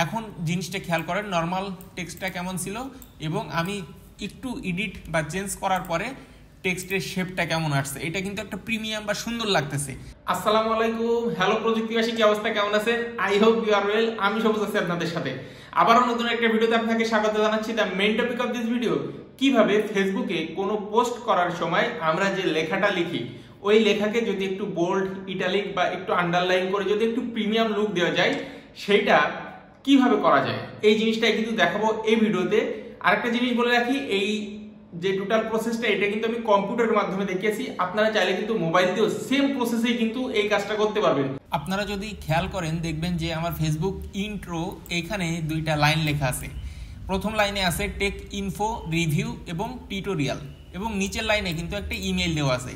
এখন জিনিসটা খেয়াল করেন, নর্মাল টেক্সটটা কেমন ছিল এবং আমি একটু এডিট বা চেঞ্জ করার পরে টেক্সটের শেপটা কেমন আসছে। এটা কিন্তু একটা প্রিমিয়াম বা সুন্দর লাগতেছে। আসসালামু আলাইকুম, হ্যালো প্রযুক্তিবাসী, কি অবস্থা, কেমন আছেন? I hope you are well. আমি সবুজ আছি আপনাদের সাথে। আবারও নতুন একটা ভিডিওতে আপনাকে স্বাগত জানাচ্ছি। The main topic of this video, কিভাবে ফেসবুকে কোনো পোস্ট করার সময় আমরা যে লেখাটা লিখি ওই লেখাকে যদি একটু বোল্ড, ইটালিক বা একটু আন্ডারলাইন করে যদি একটু প্রিমিয়াম লুক দেওয়া যায়, সেইটা কিভাবে করা যায় এই জিনিসটাই কিন্তু দেখাবো এই ভিডিওতে। আরেকটা জিনিস বলে রাখি, এই যে টোটাল প্রসেসটা এটা কিন্তু আমি কম্পিউটারের মাধ্যমে দেখিয়েছি। আপনারা চাইলে কিন্তু মোবাইল দিয়েও সেম প্রসেসেই কিন্তু এই কাজটা করতে পারবেন। আপনারা যদি খেয়াল করেন দেখবেন যে আমার ফেসবুক ইন্ট্রো এইখানে দুইটা লাইন লেখা আছে। প্রথম লাইনে আছে টেক ইনফো, রিভিউ এবং টিউটোরিয়াল, এবং নিচের লাইনে কিন্তু একটা ইমেল দেওয়া আছে।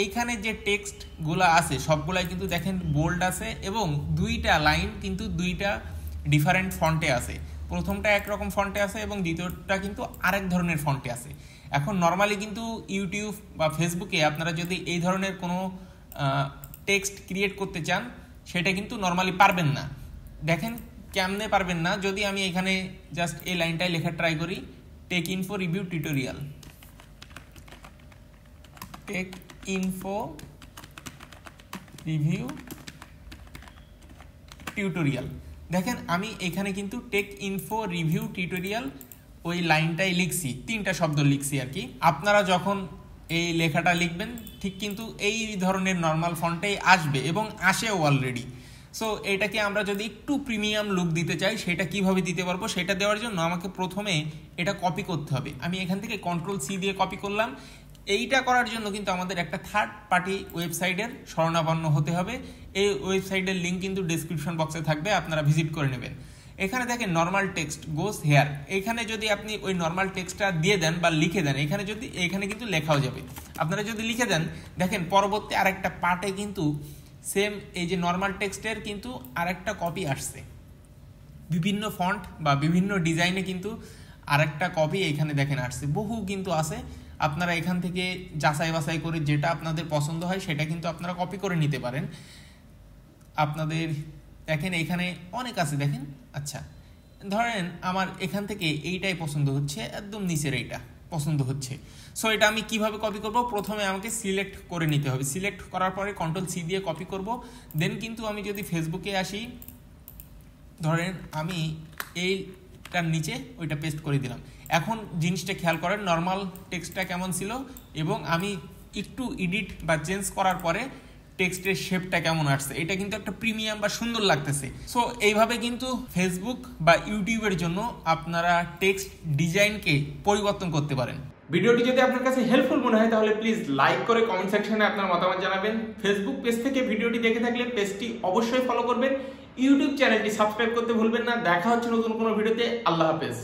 এইখানে যে টেক্সটগুলো আছে সবগুলাই কিন্তু দেখেন বোল্ড আছে এবং দুইটা লাইন কিন্তু দুইটা ডিফারেন্ট ফন্টে আছে। প্রথমটা একরকম ফন্টে আছে এবং দ্বিতীয়টা কিন্তু আরেক ধরনের ফন্টে আছে। এখন নর্মালি কিন্তু ইউটিউব বা ফেসবুকে আপনারা যদি এই ধরনের কোনো টেক্সট ক্রিয়েট করতে চান সেটা কিন্তু নর্মালি পারবেন না। দেখেন কেমনে পারবেন না, যদি আমি এখানে জাস্ট এই লাইনটাই লেখা ট্রাই করি, tech info review tutorial, tech info review tutorial. দেখেন আমি এখানে কিন্তু টেক ইনফো রিভিউ টিউটোরিয়াল ওই লাইনটাই লিখছি, তিনটা শব্দ লিখছি আর কি। আপনারা যখন এই লেখাটা লিখবেন ঠিক কিন্তু এই ধরনের নর্মাল ফন্টেই আসবে এবং আসেও অলরেডি। সো এটাকে আমরা যদি একটু প্রিমিয়াম লুক দিতে চাই সেটা কিভাবে দিতে পারবো, সেটা দেওয়ার জন্য আমাকে প্রথমে এটা কপি করতে হবে। আমি এখান থেকে কন্ট্রোল সি দিয়ে কপি করলাম। এইটা করার জন্য কিন্তু আমাদের একটা থার্ড পার্টি ওয়েবসাইটের শরণাপন্ন হতে হবে। এই ওয়েবসাইটের লিঙ্ক কিন্তু ডেসক্রিপশন বক্সে থাকবে, আপনারা ভিজিট করে নেবেন। এখানে দেখেন নর্মাল টেক্সট গোস হেয়ার, এখানে যদি আপনি ওই নর্মাল টেক্সটটা দিয়ে দেন বা লিখে দেন, এখানে কিন্তু লেখাও যাবে। আপনারা যদি লিখে দেন দেখেন পরবর্তী আরেকটা পার্টে কিন্তু সেম এই যে নর্মাল টেক্সটের কিন্তু আরেকটা কপি আসছে, বিভিন্ন ফন্ট বা বিভিন্ন ডিজাইনে কিন্তু আরেকটা কপি এখানে দেখেন আসছে, বহু কিন্তু আছে। আপনারা এখান থেকে যাচাই বাছাই করে যেটা আপনাদের পছন্দ হয় সেটা কিন্তু আপনারা কপি করে নিতে পারেন। আপনাদের দেখেন এখানে অনেক আছে, দেখেন। আচ্ছা ধরেন আমার এখান থেকে এইটাই পছন্দ হচ্ছে, একদম নিচের এইটা পছন্দ হচ্ছে। সো এটা আমি কিভাবে কপি করব, প্রথমে আমাকে সিলেক্ট করে নিতে হবে। সিলেক্ট করার পরে কন্ট্রোল সি দিয়ে কপি করব। দেন কিন্তু আমি যদি ফেসবুকে আসি, ধরেন আমি এইটার নিচে ওইটা পেস্ট করে দিলাম। এখন জিনিসটা খেয়াল করেন, নর্মাল টেক্সটটা কেমন ছিল এবং আমি একটু এডিট বা চেঞ্জ করার পরে টেক্সটের শেপটা কেমন আসছে। এটা কিন্তু একটা প্রিমিয়াম বা সুন্দর লাগতেছে। সো এইভাবে কিন্তু ফেসবুক বা ইউটিউবের জন্য আপনারা টেক্সট ডিজাইনকে পরিবর্তন করতে পারেন। ভিডিওটি যদি আপনার কাছে হেল্পফুল মনে হয় তাহলে প্লিজ লাইক করে কমেন্ট সেকশনে আপনার মতামত জানাবেন। ফেসবুক পেজ থেকে ভিডিওটি দেখে থাকলে পেজটি অবশ্যই ফলো করবেন। ইউটিউব চ্যানেলটি সাবস্ক্রাইব করতে ভুলবেন না। দেখা হচ্ছে নতুন কোনো ভিডিওতে। আল্লাহ হাফেজ।